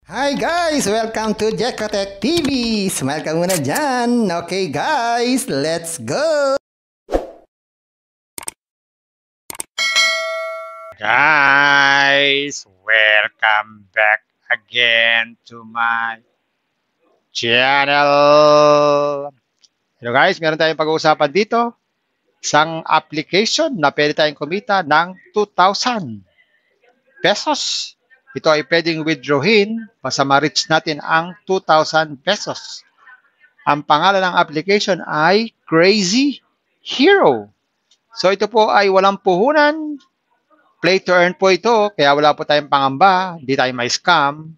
Hi guys! Welcome to Jekotech TV! Smile ka muna dyan! Okay guys, let's go! Guys, welcome back again to my channel. Hello guys, meron tayong pag-uusapan dito. Isang application na pwede tayong kumita ng 2,000 pesos. Ito ay pwedeng withdrawin basta ma-reach natin ang 2,000 pesos. Ang pangalan ng application ay Crazy Hero. So ito po ay walang puhunan. Play to earn po ito, kaya wala po tayong pangamba, hindi tayo may scam.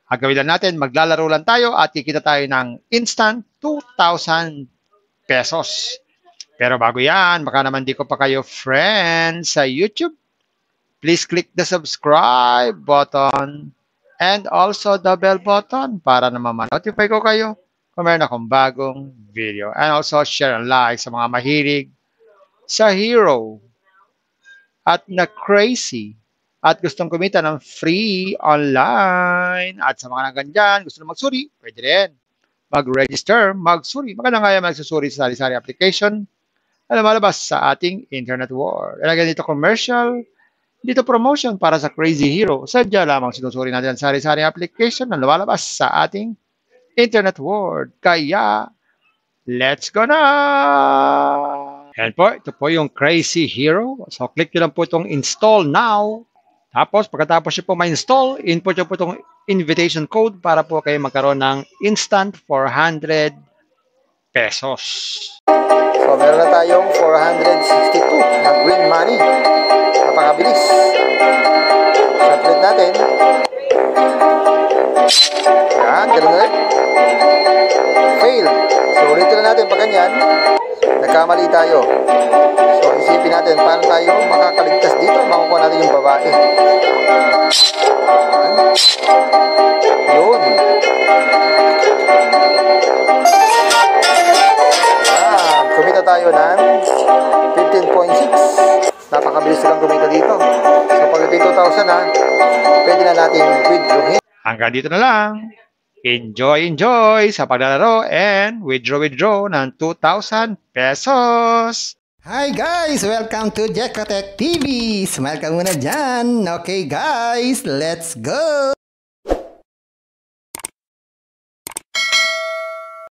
Ang gawin lang natin, maglalaro lang tayo at kikita tayo ng instant 2,000 pesos. Pero bago yan, baka naman di ko pa kayo friends sa YouTube. Please click the subscribe button and also the bell button para naman ma-notify ko kayo kung meron akong bagong video. And also share and like sa mga mahilig sa hero at na crazy at gustong kumita ng free online at sa mga nagandyan, gusto na magsuri, pwede rin mag-register, magsuri. Maganda nga yan magsusuri sa sari-sari application na lumalabas sa ating internet world. Ilagay dito commercial, dito promotion para sa Crazy Hero. Sadya lamang sinusuri natin sa sari-sari application na lumalabas sa ating internet world. Kaya, let's go na! Yan po, ito po yung Crazy Hero. So, click nyo lang po itong install now. Tapos, pagkatapos nyo po ma-install, input nyo po itong invitation code para po kayo magkaroon ng instant 400 pesos. So meron na tayong 462 na green money. Napakabilis. Sublet natin. Yan, ganun ulit. Fail. So ulitin na natin pag ganyan. Nagkamali tayo. So isipin natin paano tayo makakaligtas dito. Makukuha natin yung babae. Yun. Kumita tayo ng 15.6. Napakabilis lang kumita dito. So pag 2,000 ha, pwede na natin withdrawin. Hanggang dito na lang. Enjoy sa paglalaro and withdraw ng 2,000 pesos. Hi guys! Welcome to Jekotech TV! Smile ka muna dyan! Okay guys, let's go!